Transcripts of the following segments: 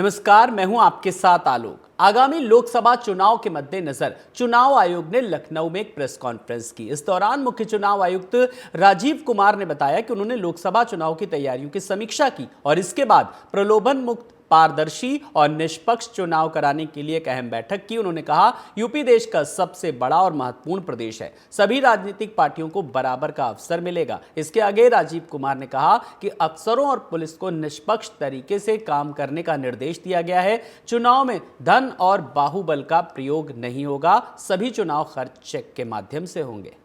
नमस्कार, मैं हूं आपके साथ आलोक। आगामी लोकसभा चुनाव के मद्देनजर चुनाव आयोग ने लखनऊ में एक प्रेस कॉन्फ्रेंस की। इस दौरान मुख्य चुनाव आयुक्त राजीव कुमार ने बताया कि उन्होंने लोकसभा चुनाव की तैयारियों की समीक्षा की और इसके बाद प्रलोभन मुक्त, पारदर्शी और निष्पक्ष चुनाव कराने के लिए एक अहम बैठक की। उन्होंने कहा, यूपी देश का सबसे बड़ा और महत्वपूर्ण प्रदेश है, सभी राजनीतिक पार्टियों को बराबर का अवसर मिलेगा। इसके आगे राजीव कुमार ने कहा कि अफसरों और पुलिस को निष्पक्ष तरीके से काम करने का निर्देश दिया गया है। चुनाव में धन और बाहुबल का प्रयोग नहीं होगा, सभी चुनाव खर्च चेक के माध्यम से होंगे।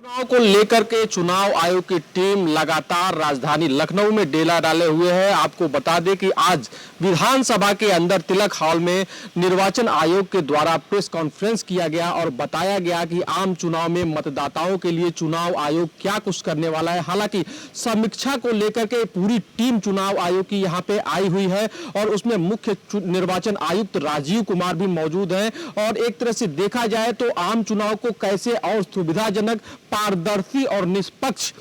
चुनाव को लेकर के चुनाव आयोग की टीम लगातार राजधानी लखनऊ में डेरा डाले हुए है। आपको बता दें कि आज विधानसभा के अंदर तिलक हॉल में निर्वाचन आयोग के द्वारा प्रेस कॉन्फ्रेंस किया गया और बताया गया कि आम चुनाव में मतदाताओं के लिए चुनाव आयोग क्या कुछ करने वाला है। हालांकि समीक्षा को लेकर के पूरी टीम चुनाव आयोग की यहाँ पे आई हुई है और उसमें मुख्य निर्वाचन आयुक्त राजीव कुमार भी मौजूद हैं। और एक तरह से देखा जाए तो आम चुनाव को कैसे और सुविधाजनक, पारदर्शी और निष्पक्ष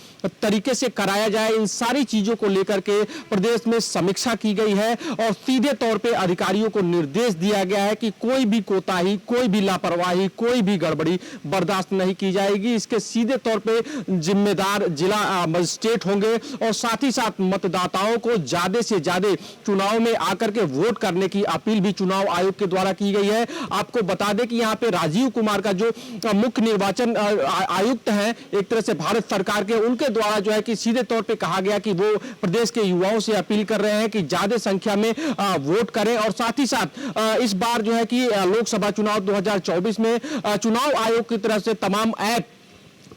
तरीके से कराया जाए, इन सारी चीजों को लेकर के प्रदेश में समीक्षा की गई है और सीधे तौर पे अधिकारियों को निर्देश दिया गया है कि कोई भी कोताही, कोई भी लापरवाही, कोई भी गड़बड़ी बर्दाश्त नहीं की जाएगी। इसके सीधे तौर पे जिम्मेदार जिला मजिस्ट्रेट होंगे और साथ ही साथ मतदाताओं को ज्यादा से ज्यादा चुनाव में आकर के वोट करने की अपील भी चुनाव आयोग के द्वारा की गई है। आपको बता दें कि यहाँ पे राजीव कुमार का जो मुख्य निर्वाचन आयुक्त हैं, एक तरह से भारत सरकार के, उनके द्वारा जो है कि सीधे तौर पे कहा गया कि वो प्रदेश के युवाओं से अपील कर रहे हैं कि ज्यादा संख्या में वोट करें और साथ ही साथ इस बार जो है कि लोकसभा चुनाव 2024 में चुनाव आयोग की तरफ से तमाम ऐप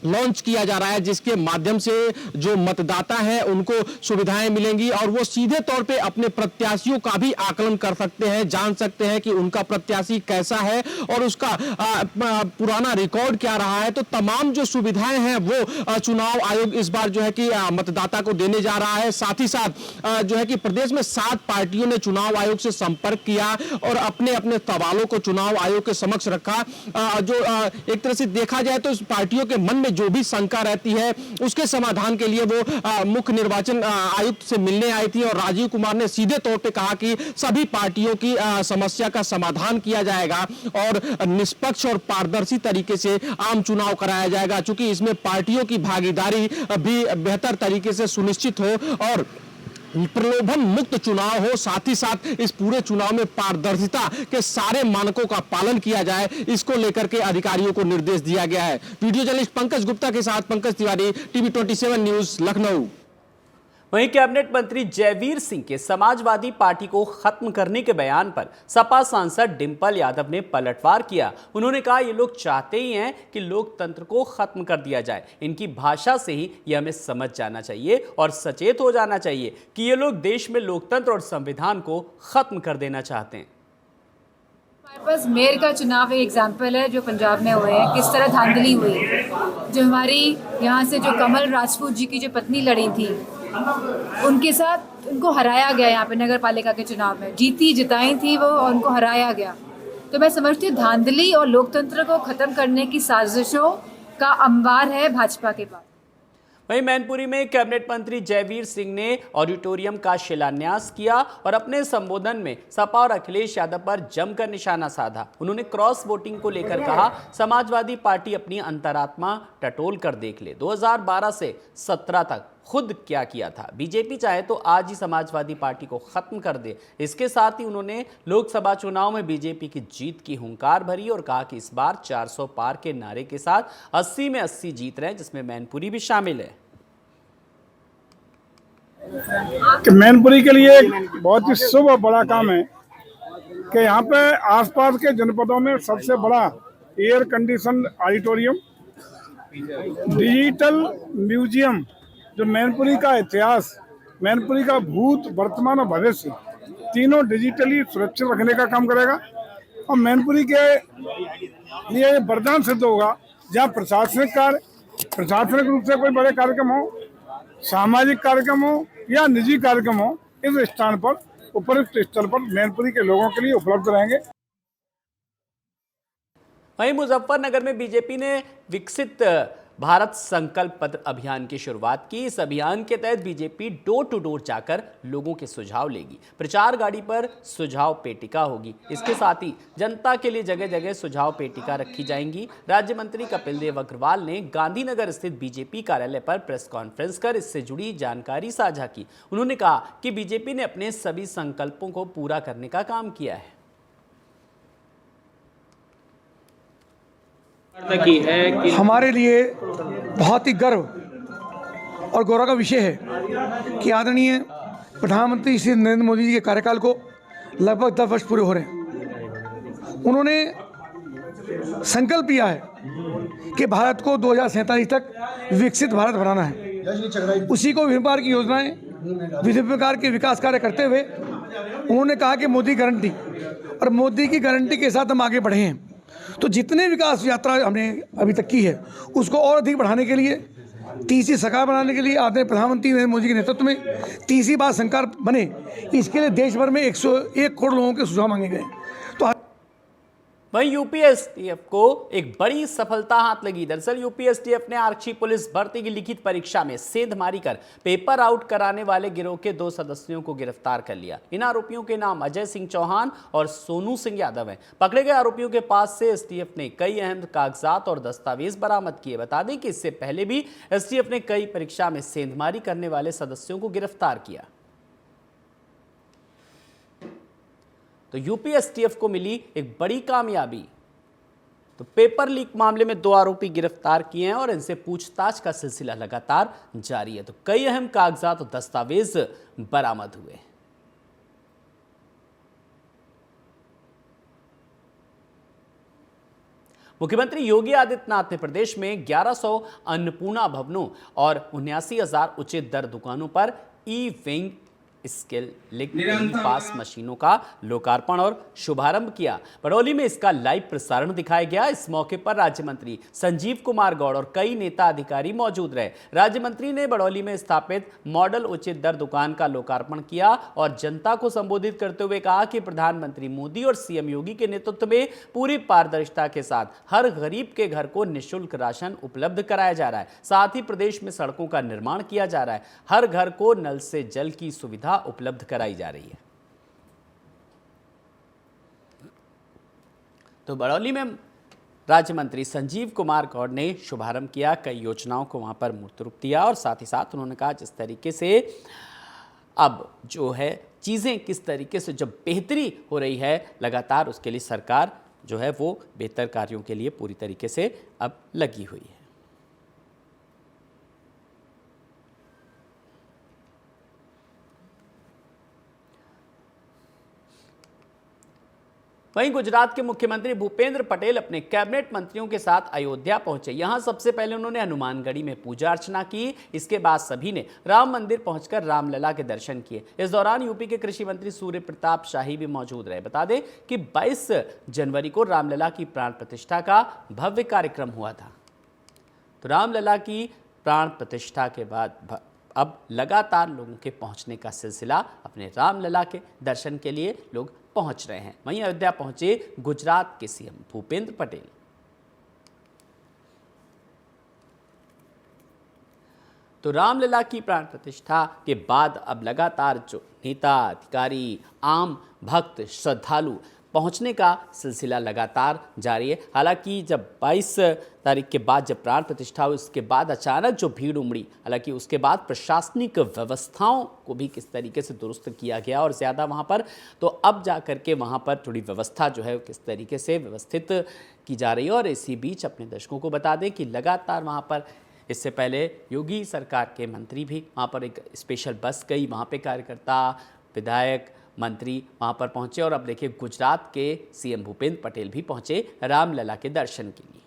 लॉन्च किया जा रहा है जिसके माध्यम से जो मतदाता है उनको सुविधाएं मिलेंगी और वो सीधे तौर पे अपने प्रत्याशियों का भी आकलन कर सकते हैं, जान सकते हैं कि उनका प्रत्याशी कैसा है और उसका पुराना रिकॉर्ड क्या रहा है। तो तमाम जो सुविधाएं हैं वो चुनाव आयोग इस बार जो है कि मतदाता को देने जा रहा है। साथ ही साथ जो है कि प्रदेश में 7 पार्टियों ने चुनाव आयोग से संपर्क किया और अपने अपने सवालों को चुनाव आयोग के समक्ष रखा। जो एक तरह से देखा जाए तो इस पार्टियों के मन में जो भी शंका रहती है उसके समाधान के लिए वो मुख्य निर्वाचन आयुक्त से मिलने आई थी और राजीव कुमार ने सीधे तौर पे कहा कि सभी पार्टियों की समस्या का समाधान किया जाएगा और निष्पक्ष और पारदर्शी तरीके से आम चुनाव कराया जाएगा, चूंकि इसमें पार्टियों की भागीदारी भी बेहतर तरीके से सुनिश्चित हो और प्रलोभन मुक्त चुनाव हो। साथ ही साथ इस पूरे चुनाव में पारदर्शिता के सारे मानकों का पालन किया जाए, इसको लेकर के अधिकारियों को निर्देश दिया गया है। वीडियो जर्नलिस्ट पंकज गुप्ता के साथ पंकज तिवारी, टीवी 27 न्यूज, लखनऊ। वहीं कैबिनेट मंत्री जयवीर सिंह के समाजवादी पार्टी को खत्म करने के बयान पर सपा सांसद डिंपल यादव ने पलटवार किया। उन्होंने कहा, ये लोग चाहते ही हैं कि लोकतंत्र को खत्म कर दिया जाए। इनकी भाषा से ही ये हमें समझ जाना चाहिए और सचेत हो जाना चाहिए कि ये लोग देश में लोकतंत्र और संविधान को खत्म कर देना चाहते हैं। हमारे पास मेयर का चुनाव एक एग्जाम्पल है जो पंजाब में हुए हैं, किस तरह धांधली हुई। जो हमारी यहाँ से जो कमल राजपूत जी की जो पत्नी लड़ी थी, उनके साथ उनको हराया गया। यहाँ पे नगर पालिका के चुनाव में जीती जिताई थी वो और उनको हराया गया। तो मैं समझती हूँ धांधली और लोकतंत्र को खत्म करने की साजिशों का अंबार है भाजपा के पास। वहीं मैनपुरी में कैबिनेट मंत्री जयवीर सिंह ने ऑडिटोरियम का शिलान्यास किया और अपने संबोधन में सपा और अखिलेश यादव पर जमकर निशाना साधा। उन्होंने क्रॉस वोटिंग को लेकर कहा, समाजवादी पार्टी अपनी अंतरात्मा टटोल कर देख ले। 2012 से 17 तक खुद क्या किया था। बीजेपी चाहे तो आज ही समाजवादी पार्टी को खत्म कर दे। इसके साथ ही उन्होंने लोकसभा चुनाव में बीजेपी की जीत की हुंकार भरी और कहा कि इस बार 400 पार के नारे के साथ 80 में 80 जीत रहे हैं, जिसमें मैनपुरी भी शामिल है। कि मैनपुरी के लिए एक बहुत ही शुभ और बड़ा काम है कि यहाँ पे आसपास के जनपदों में सबसे बड़ा air condition auditorium, digital museum, जो मैनपुरी का इतिहास, मैनपुरी का भूत, वर्तमान और भविष्य तीनों डिजिटली सुरक्षित रखने का काम करेगा। और मैनपुरी के लिए वरदान सिद्ध होगा, जहाँ प्रशासनिक रूप से कोई बड़े कार्यक्रम हो, सामाजिक कार्यक्रम हो या निजी कार्यक्रम हो, इस स्थान पर, उपयुक्त स्थल पर मैनपुरी के लोगों के लिए उपलब्ध रहेंगे। वहीं मुजफ्फरनगर में बीजेपी ने विकसित भारत संकल्प पत्र अभियान की शुरुआत की। इस अभियान के तहत बीजेपी डोर टू डोर जाकर लोगों के सुझाव लेगी। प्रचार गाड़ी पर सुझाव पेटिका होगी। इसके साथ ही जनता के लिए जगह जगह सुझाव पेटिका रखी जाएंगी। राज्य मंत्री कपिल देव अग्रवाल ने गांधीनगर स्थित बीजेपी कार्यालय पर प्रेस कॉन्फ्रेंस कर इससे जुड़ी जानकारी साझा की। उन्होंने कहा कि बीजेपी ने अपने सभी संकल्पों को पूरा करने का काम किया है। हमारे लिए बहुत ही गर्व और गौरव का विषय है कि आदरणीय प्रधानमंत्री श्री नरेंद्र मोदी जी के कार्यकाल को लगभग 10 वर्ष पूरे हो रहे हैं। उन्होंने संकल्प लिया है कि भारत को 2047 तक विकसित भारत बनाना है। उसी को विभिन्न प्रकार की योजनाएं, विभिन्न प्रकार के विकास कार्य करते हुए उन्होंने कहा कि मोदी गारंटी, और मोदी की गारंटी के साथ हम आगे बढ़े हैं। तो जितने विकास यात्रा हमने अभी तक की है उसको और अधिक बढ़ाने के लिए, तीसरी सरकार बनाने के लिए आदरणीय प्रधानमंत्री नरेंद्र मोदी के नेतृत्व में तीसरी बार सरकार बने, इसके लिए देश भर में 101 करोड़ लोगों के सुझाव मांगे गए। तो वहीं यूपीएसटीएफ को एक बड़ी सफलता हाथ लगी। दरअसल यूपीएसटीएफ ने आरक्षी पुलिस भर्ती की लिखित परीक्षा में सेंधमारी कर पेपर आउट कराने वाले गिरोह के 2 सदस्यों को गिरफ्तार कर लिया। इन आरोपियों के नाम अजय सिंह चौहान और सोनू सिंह यादव हैं। पकड़े गए आरोपियों के पास से एसटीएफ ने कई अहम कागजात और दस्तावेज बरामद किए। बता दें कि इससे पहले भी एसटीएफ ने कई परीक्षा में सेंधमारी करने वाले सदस्यों को गिरफ्तार किया। तो यूपीएसटीएफ को मिली एक बड़ी कामयाबी। तो पेपर लीक मामले में 2 आरोपी गिरफ्तार किए हैं और इनसे पूछताछ का सिलसिला लगातार जारी है। तो कई अहम कागजात और दस्तावेज बरामद हुए। मुख्यमंत्री योगी आदित्यनाथ ने प्रदेश में 1100 अन्नपूर्णा भवनों और 79,000 उचित दर दुकानों पर ई-विंग स्केल पास मशीनों का लोकार्पण और शुभारंभ किया। बड़ौली में इसका लाइव प्रसारण दिखाया गया। इस मौके पर राज्य मंत्री संजीव कुमार गौड़ और कई नेता अधिकारी मौजूद रहे। राज्य मंत्री ने बड़ौली में स्थापित मॉडल उचित दर दुकान का लोकार्पण किया और जनता को संबोधित करते हुए कहा कि प्रधानमंत्री मोदी और सीएम योगी के नेतृत्व में पूरी पारदर्शिता के साथ हर गरीब के घर को निःशुल्क राशन उपलब्ध कराया जा रहा है। साथ ही प्रदेश में सड़कों का निर्माण किया जा रहा है। हर घर को नल से जल की सुविधा उपलब्ध कराई जा रही है। तो बड़ौली में राज्य मंत्री संजीव कुमार गौड़ ने शुभारंभ किया, कई योजनाओं को वहां पर मूर्त रूप दिया और साथ ही साथ उन्होंने कहा जिस तरीके से अब जो है चीजें किस तरीके से जब बेहतरी हो रही है लगातार, उसके लिए सरकार जो है वो बेहतर कार्यों के लिए पूरी तरीके से अब लगी हुई है। वहीं गुजरात के मुख्यमंत्री भूपेंद्र पटेल अपने कैबिनेट मंत्रियों के साथ अयोध्या पहुंचे। यहां सबसे पहले उन्होंने हनुमानगढ़ी में पूजा अर्चना की। इसके बाद सभी ने राम मंदिर पहुंचकर रामलला के दर्शन किए। इस दौरान यूपी के कृषि मंत्री सूर्य प्रताप शाही भी मौजूद रहे। बता दें कि 22 जनवरी को रामलला की प्राण प्रतिष्ठा का भव्य कार्यक्रम हुआ था। तो रामलला की प्राण प्रतिष्ठा के बाद अब लगातार लोगों के पहुंचने का सिलसिला, अपने रामलला के दर्शन के लिए लोग पहुंच रहे हैं। वहीं अयोध्या पहुंचे गुजरात के सीएम भूपेंद्र पटेल। तो रामलला की प्राण प्रतिष्ठा के बाद अब लगातार जो नेता, अधिकारी, आम भक्त, श्रद्धालु पहुंचने का सिलसिला लगातार जारी है। हालांकि जब 22 तारीख के बाद जब प्राण प्रतिष्ठा हुई उसके बाद अचानक जो भीड़ उमड़ी, हालांकि उसके बाद प्रशासनिक व्यवस्थाओं को भी किस तरीके से दुरुस्त किया गया और ज़्यादा वहां पर, तो अब जा कर के वहां पर थोड़ी व्यवस्था जो है किस तरीके से व्यवस्थित की जा रही है। और इसी बीच अपने दर्शकों को बता दें कि लगातार वहाँ पर इससे पहले योगी सरकार के मंत्री भी वहाँ पर एक स्पेशल बस गई, वहाँ पे कार्यकर्ता, विधायक, मंत्री वहाँ पर पहुँचे। और अब देखिए गुजरात के सीएम भूपेंद्र पटेल भी पहुँचे रामलला के दर्शन के लिए।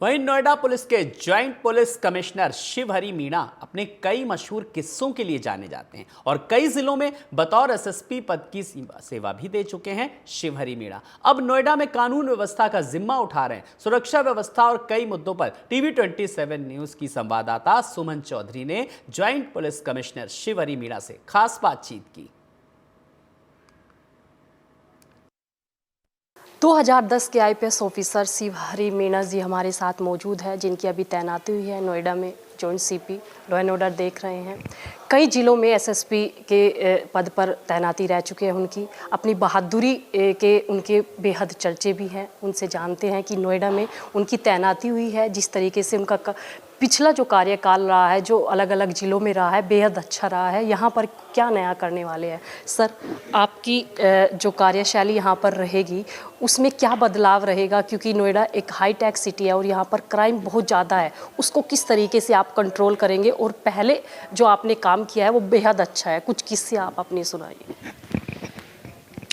वहीं नोएडा पुलिस के joint police commissioner Shivhari Meena अपने कई मशहूर किस्सों के लिए जाने जाते हैं और कई जिलों में बतौर एसएसपी पद की सेवा भी दे चुके हैं शिवहरि मीणा। अब नोएडा में कानून व्यवस्था का जिम्मा उठा रहे हैं। सुरक्षा व्यवस्था और कई मुद्दों पर टीवी 27 न्यूज की संवाददाता सुमन चौधरी ने joint police commissioner Shivhari Meena से खास बातचीत की। 2010 के आईपीएस ऑफिसर शिवहरि मीणा जी हमारे साथ मौजूद है, जिनकी अभी तैनाती हुई है नोएडा में। Joint CP law and order देख रहे हैं। कई जिलों में एसएसपी के पद पर तैनाती रह चुके हैं। उनकी अपनी बहादुरी के उनके बेहद चर्चे भी हैं। उनसे जानते हैं कि नोएडा में उनकी तैनाती हुई है, जिस तरीके से उनका पिछला जो कार्यकाल रहा है, जो अलग अलग जिलों में रहा है, बेहद अच्छा रहा है। यहाँ पर क्या नया करने वाले हैं सर? आपकी जो कार्यशैली यहाँ पर रहेगी उसमें क्या बदलाव रहेगा? क्योंकि नोएडा एक हाई टैक्स सिटी है और यहाँ पर क्राइम बहुत ज़्यादा है। उसको किस तरीके से आप कंट्रोल करेंगे? और पहले जो आपने काम किया है वो बेहद अच्छा है। कुछ किस्से आप अपने सुनाइए।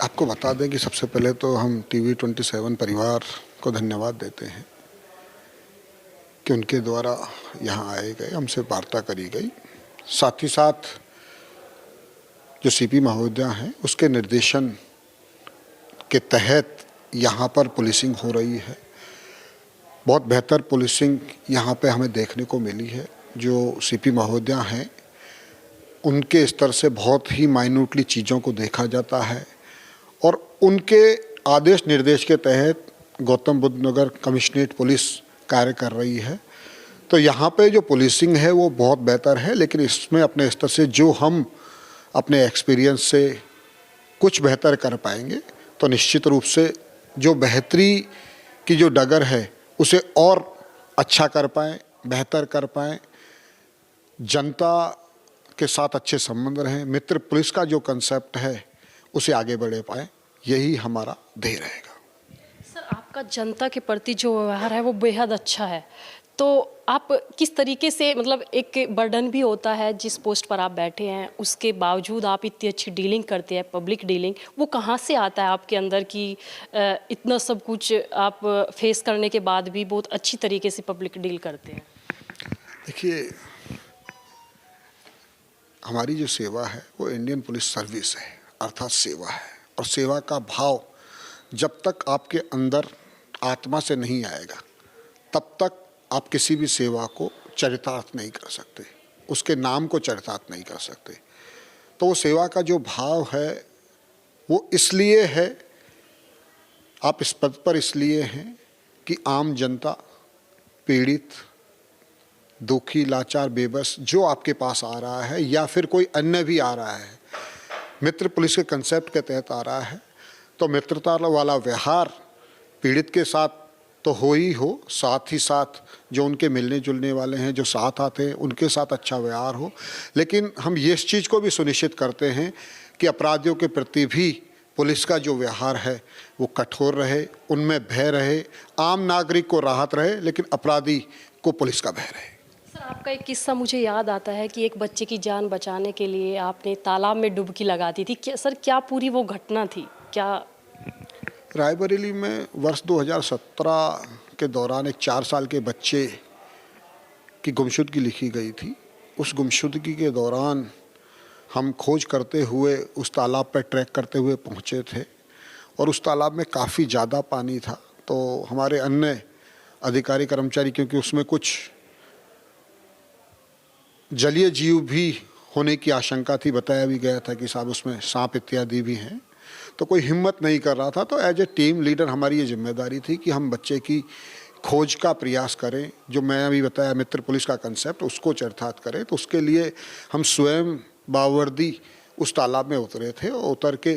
आपको बता दें कि सबसे पहले तो हम टीवी 27 परिवार को धन्यवाद देते हैं कि उनके द्वारा यहाँ आए गए, हमसे वार्ता करी गई। साथ ही साथ जो सीपी महोदया हैं उसके निर्देशन के तहत यहाँ पर पुलिसिंग हो रही है। बहुत बेहतर पुलिसिंग यहाँ पे हमें देखने को मिली है। जो सीपी महोदया हैं उनके स्तर से बहुत ही माइन्यूटली चीज़ों को देखा जाता है और उनके आदेश निर्देश के तहत गौतम बुद्ध नगर कमिश्नरेट पुलिस कार्य कर रही है। तो यहाँ पे जो पुलिसिंग है वो बहुत बेहतर है, लेकिन इसमें अपने स्तर से जो हम अपने एक्सपीरियंस से कुछ बेहतर कर पाएंगे तो निश्चित रूप से जो बेहतरी की जो डगर है उसे और अच्छा कर पाएँ, बेहतर कर पाएँ, जनता के साथ अच्छे संबंध रहें, मित्र पुलिस का जो कंसेप्ट है उसे आगे बढ़े पाएँ, यही हमारा ध्येय रहेगा। सर, आपका जनता के प्रति जो व्यवहार है वो बेहद अच्छा है। तो आप किस तरीके से, मतलब एक बर्डन भी होता है जिस पोस्ट पर आप बैठे हैं, उसके बावजूद आप इतनी अच्छी डीलिंग करते हैं, पब्लिक डीलिंग, वो कहाँ से आता है आपके अंदर कि इतना सब कुछ आप फेस करने के बाद भी बहुत अच्छी तरीके से पब्लिक डील करते हैं? देखिए, हमारी जो सेवा है वो इंडियन पुलिस सर्विस है, अर्थात सेवा है। और सेवा का भाव जब तक आपके अंदर आत्मा से नहीं आएगा तब तक आप किसी भी सेवा को चरितार्थ नहीं कर सकते, उसके नाम को चरितार्थ नहीं कर सकते। तो वो सेवा का जो भाव है वो इसलिए है, आप इस पद पर इसलिए हैं कि आम जनता, पीड़ित, दुखी, लाचार, बेबस जो आपके पास आ रहा है या फिर कोई अन्य भी आ रहा है, मित्र पुलिस के कंसेप्ट के तहत आ रहा है, तो मित्रता वाला व्यवहार पीड़ित के साथ तो हो ही हो, साथ ही साथ जो उनके मिलने जुलने वाले हैं, जो साथ आते हैं, उनके साथ अच्छा व्यवहार हो। लेकिन हम ये इस चीज़ को भी सुनिश्चित करते हैं कि अपराधियों के प्रति भी पुलिस का जो व्यवहार है वो कठोर रहे, उनमें भय रहे, आम नागरिक को राहत रहे, लेकिन अपराधी को पुलिस का भय रहे। सर, आपका एक किस्सा मुझे याद आता है कि एक बच्चे की जान बचाने के लिए आपने तालाब में डुबकी लगा दी थी। सर, क्या पूरी वो घटना थी? क्या रायबरेली में वर्ष 2017 के दौरान एक 4 साल के बच्चे की गुमशुदगी लिखी गई थी। उस गुमशुदगी के दौरान हम खोज करते हुए उस तालाब पर ट्रैक करते हुए पहुँचे थे और उस तालाब में काफ़ी ज़्यादा पानी था। तो हमारे अन्य अधिकारी कर्मचारी, क्योंकि उसमें कुछ जलीय जीव भी होने की आशंका थी, बताया भी गया था कि साहब उसमें सांप इत्यादि भी हैं, तो कोई हिम्मत नहीं कर रहा था। तो एज ए टीम लीडर हमारी ये जिम्मेदारी थी कि हम बच्चे की खोज का प्रयास करें, जो मैं अभी बताया मित्र पुलिस का कंसेप्ट, उसको चरितार्थ करें। तो उसके लिए हम स्वयं बावर्दी उस तालाब में उतरे थे और उतर के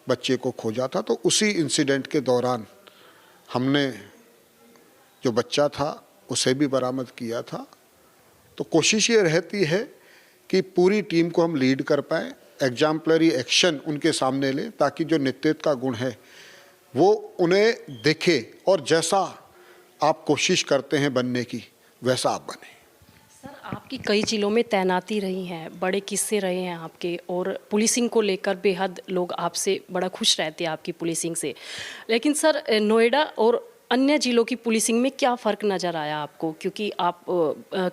बच्चे को खोजा था। तो उसी इंसिडेंट के दौरान हमने जो बच्चा था उसे भी बरामद किया था। तो कोशिश ये रहती है कि पूरी टीम को हम लीड कर पाएँ, एग्जाम्पलरी एक्शन उनके सामने लें, ताकि जो नेतृत्व का गुण है वो उन्हें दिखे और जैसा आप कोशिश करते हैं बनने की वैसा आप बने। सर, आपकी कई जिलों में तैनाती रही हैं, बड़े किस्से रहे हैं आपके, और पुलिसिंग को लेकर बेहद लोग आपसे बड़ा खुश रहते हैं आपकी पुलिसिंग से। लेकिन सर, नोएडा और अन्य जिलों की पुलिसिंग में क्या फ़र्क नज़र आया आपको, क्योंकि आप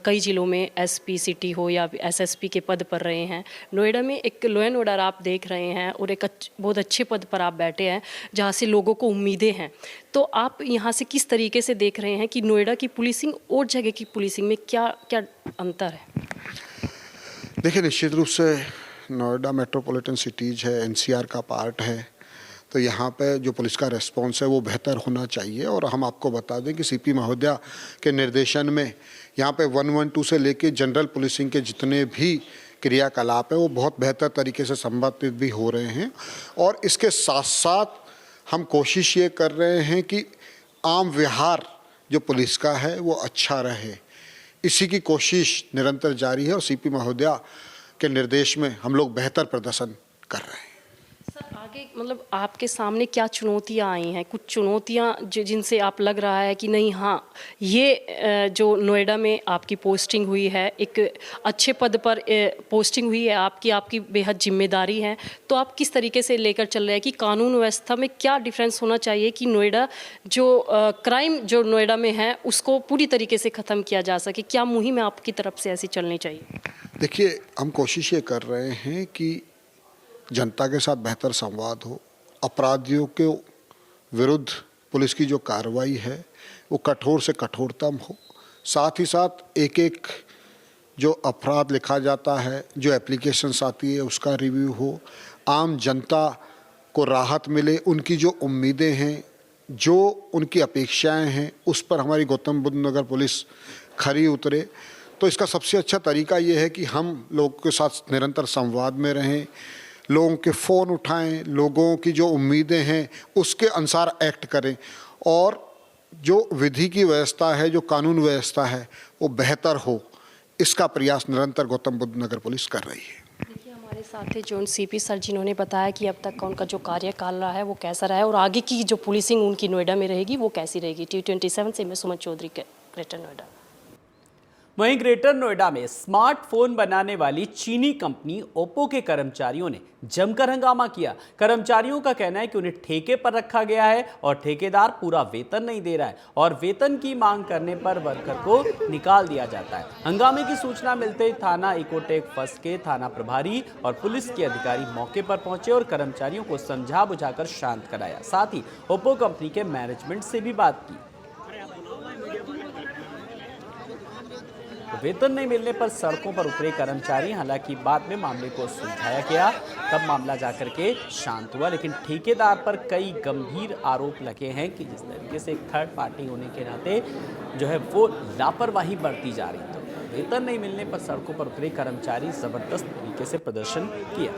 कई जिलों में एसपी सिटी हो या एसएसपी के पद पर रहे हैं, नोएडा में एक लॉ एंड ऑर्डर आप देख रहे हैं और एक बहुत अच्छे पद पर आप बैठे हैं जहाँ से लोगों को उम्मीदें हैं, तो आप यहाँ से किस तरीके से देख रहे हैं कि नोएडा की पुलिसिंग और जगह की पुलिसिंग में क्या क्या अंतर है? देखिए, निश्चित रूप से नोएडा मेट्रोपॉलिटन सिटीज़ है, एनसीआर का पार्ट है, तो यहाँ पे जो पुलिस का रेस्पॉन्स है वो बेहतर होना चाहिए। और हम आपको बता दें कि सीपी महोदया के निर्देशन में यहाँ पे 112 से लेके जनरल पुलिसिंग के जितने भी क्रियाकलाप है वो बहुत बेहतर तरीके से संबंधित भी हो रहे हैं। और इसके साथ साथ हम कोशिश ये कर रहे हैं कि आम व्यवहार जो पुलिस का है वो अच्छा रहे, इसी की कोशिश निरंतर जारी है और सीपी महोदया के निर्देश में हम लोग बेहतर प्रदर्शन कर रहे हैं। सर, आगे मतलब आपके सामने क्या चुनौतियां आई हैं, कुछ चुनौतियां जिनसे आप लग रहा है कि नहीं, हाँ ये जो नोएडा में आपकी पोस्टिंग हुई है, एक अच्छे पद पर पोस्टिंग हुई है आपकी बेहद जिम्मेदारी है, तो आप किस तरीके से लेकर चल रहे हैं कि कानून व्यवस्था में क्या डिफरेंस होना चाहिए कि नोएडा जो क्राइम जो नोएडा में है उसको पूरी तरीके से ख़त्म किया जा सके? क्या मुहिम आपकी तरफ से ऐसी चलनी चाहिए? देखिए, हम कोशिश ये कर रहे हैं कि जनता के साथ बेहतर संवाद हो, अपराधियों के विरुद्ध पुलिस की जो कार्रवाई है वो कठोर से कठोरतम हो, साथ ही साथ एक एक जो अपराध लिखा जाता है, जो एप्लीकेशंस आती है उसका रिव्यू हो, आम जनता को राहत मिले, उनकी जो उम्मीदें हैं, जो उनकी अपेक्षाएं हैं, उस पर हमारी गौतम बुद्ध नगर पुलिस खरी उतरे। तो इसका सबसे अच्छा तरीका ये है कि हम लोगों के साथ निरंतर संवाद में रहें, लोगों के फ़ोन उठाएं, लोगों की जो उम्मीदें हैं उसके अनुसार एक्ट करें और जो विधि की व्यवस्था है, जो कानून व्यवस्था है वो बेहतर हो, इसका प्रयास निरंतर गौतम बुद्ध नगर पुलिस कर रही है। देखिए, हमारे साथ थे जॉइंट सीपी सर, जिन्होंने बताया कि अब तक का उनका जो कार्यकाल रहा है वो कैसा रहा है और आगे की जो पुलिसिंग उनकी नोएडा में रहेगी वो कैसी रहेगी। T27 से मैं सुमन चौधरी, ग्रेटर नोएडा। वहीं ग्रेटर नोएडा में स्मार्टफोन बनाने वाली चीनी कंपनी ओप्पो के कर्मचारियों ने जमकर हंगामा किया। कर्मचारियों का कहना है कि उन्हें ठेके पर रखा गया है और ठेकेदार पूरा वेतन नहीं दे रहा है और वेतन की मांग करने पर वर्कर को निकाल दिया जाता है। हंगामे की सूचना मिलते ही थाना इकोटेक फर्स्ट के थाना प्रभारी और पुलिस के अधिकारी मौके पर पहुंचे और कर्मचारियों को समझा बुझाकर शांत कराया। साथ ही ओप्पो कंपनी के मैनेजमेंट से भी बात की। वेतन नहीं मिलने पर सड़कों पर उतरे कर्मचारी, हालांकि बाद में मामले को सुलझाया गया, तब मामला जाकर के शांत हुआ, लेकिन ठेकेदार पर कई गंभीर आरोप लगे हैं कि जिस तरीके से एक थर्ड पार्टी होने के नाते जो है वो लापरवाही बरती जा रही। तो वेतन नहीं मिलने पर सड़कों पर उतरे कर्मचारी जबरदस्त तरीके से प्रदर्शन किया।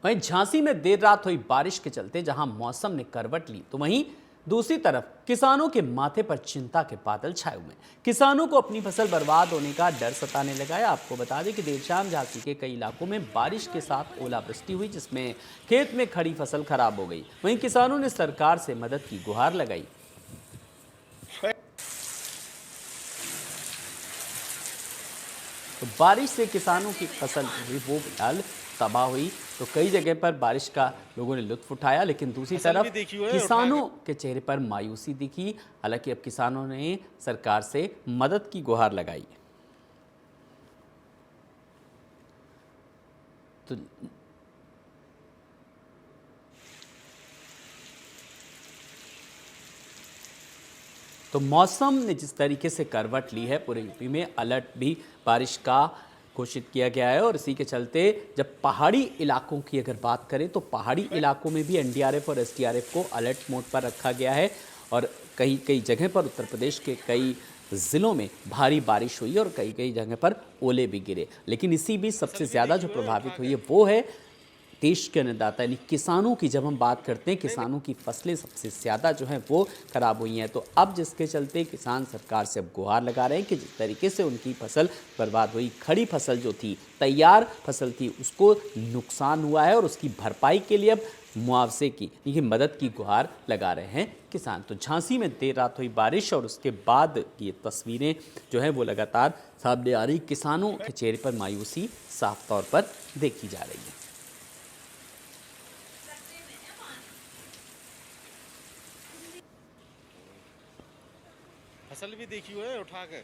वहीं झांसी में देर रात हुई बारिश के चलते जहां मौसम ने करवट ली, तो वहीं दूसरी तरफ किसानों के माथे पर चिंता के बादल छाए हुए हैं। किसानों को अपनी फसल बर्बाद होने का डर सताने लगा है। आपको बता दें कि देर शाम झांसी के कई इलाकों में बारिश के साथ ओलावृष्टि हुई, जिसमें खेत में खड़ी फसल खराब हो गई। वहीं किसानों ने सरकार से मदद की गुहार लगाई। तो बारिश से किसानों की फसल वो फिलहाल तबाह हुई, तो कई जगह पर बारिश का लोगों ने लुत्फ उठाया, लेकिन दूसरी तरफ किसानों के चेहरे पर मायूसी दिखी। हालांकि अब किसानों ने सरकार से मदद की गुहार लगाई। तो मौसम ने जिस तरीके से करवट ली है, पूरे यूपी में अलर्ट भी बारिश का घोषित किया गया है और इसी के चलते जब पहाड़ी इलाकों की अगर बात करें तो पहाड़ी इलाकों में भी एनडीआरएफ और एसडीआरएफ को अलर्ट मोड पर रखा गया है और कई जगह पर उत्तर प्रदेश के कई ज़िलों में भारी बारिश हुई और कई जगह पर ओले भी गिरे। लेकिन इसी बीच सबसे ज़्यादा जो प्रभावित हुई है वो है देश के अन्नदाता यानी किसानों की जब हम बात करते हैं, किसानों की फसलें सबसे ज़्यादा जो हैं वो खराब हुई हैं। तो अब जिसके चलते किसान सरकार से अब गुहार लगा रहे हैं कि जिस तरीके से उनकी फसल बर्बाद हुई, खड़ी फसल जो थी, तैयार फसल थी, उसको नुकसान हुआ है और उसकी भरपाई के लिए अब मुआवजे की ये मदद की गुहार लगा रहे हैं किसान। तो झांसी में देर रात हुई बारिश और उसके बाद ये तस्वीरें जो है वो लगातार सामने आ रही, किसानों के चेहरे पर मायूसी साफ तौर पर देखी जा रही है। फसल भी देखी हुई है उठा कर।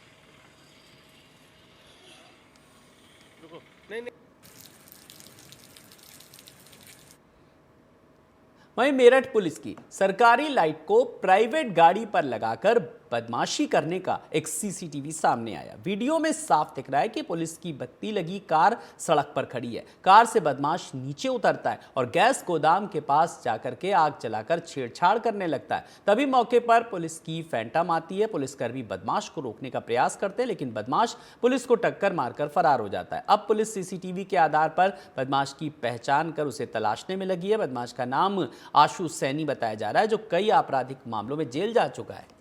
रुको, नहीं नहीं। वहीं मेरठ पुलिस की सरकारी लाइट को प्राइवेट गाड़ी पर लगाकर बदमाशी करने का एक सीसीटीवी सामने आया। वीडियो में साफ दिख रहा है कि पुलिस की बत्ती लगी कार सड़क पर खड़ी है। कार से बदमाश नीचे उतरता है और गैस गोदाम के पास जाकर के आग जलाकर छेड़छाड़ करने लगता है। तभी मौके पर पुलिस की फैंटम आती है। पुलिसकर्मी बदमाश को रोकने का प्रयास करते हैं, लेकिन बदमाश पुलिस को टक्कर मारकर फरार हो जाता है। अब पुलिस सीसीटीवी के आधार पर बदमाश की पहचान कर उसे तलाशने में लगी है। बदमाश का नाम आशु सैनी बताया जा रहा है, जो कई आपराधिक मामलों में जेल जा चुका है।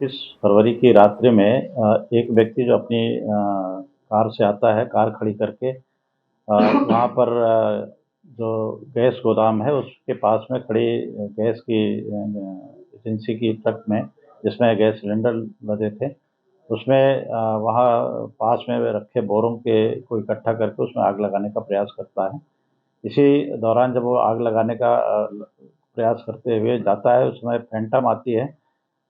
इस फरवरी की रात्रि में एक व्यक्ति जो अपनी कार से आता है, कार खड़ी करके वहाँ पर जो गैस गोदाम है उसके पास में खड़ी गैस की एजेंसी की ट्रक में, जिसमें गैस सिलेंडर लदे थे, उसमें वहाँ पास में रखे बोरों के को इकट्ठा करके उसमें आग लगाने का प्रयास करता है। इसी दौरान जब वो आग लगाने का प्रयास करते हुए जाता है, उस समय फैंटम आती है।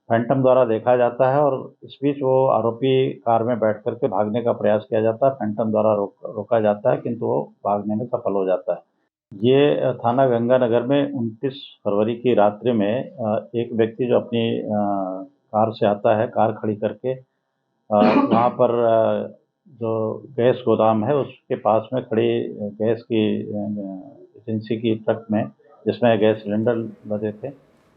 फैंटम द्वारा देखा जाता है और इस बीच वो आरोपी कार में बैठ कर के भागने का प्रयास किया जाता है। फैंटम द्वारा रोका जाता है, किंतु वो भागने में सफल हो जाता है। ये थाना गंगानगर में 29 फरवरी की रात्रि में एक व्यक्ति जो अपनी कार से आता है, कार खड़ी करके वहाँ पर जो गैस गोदाम है उसके पास में खड़ी गैस की एजेंसी की ट्रक में, जिसमें गैस सिलेंडर लदे थे,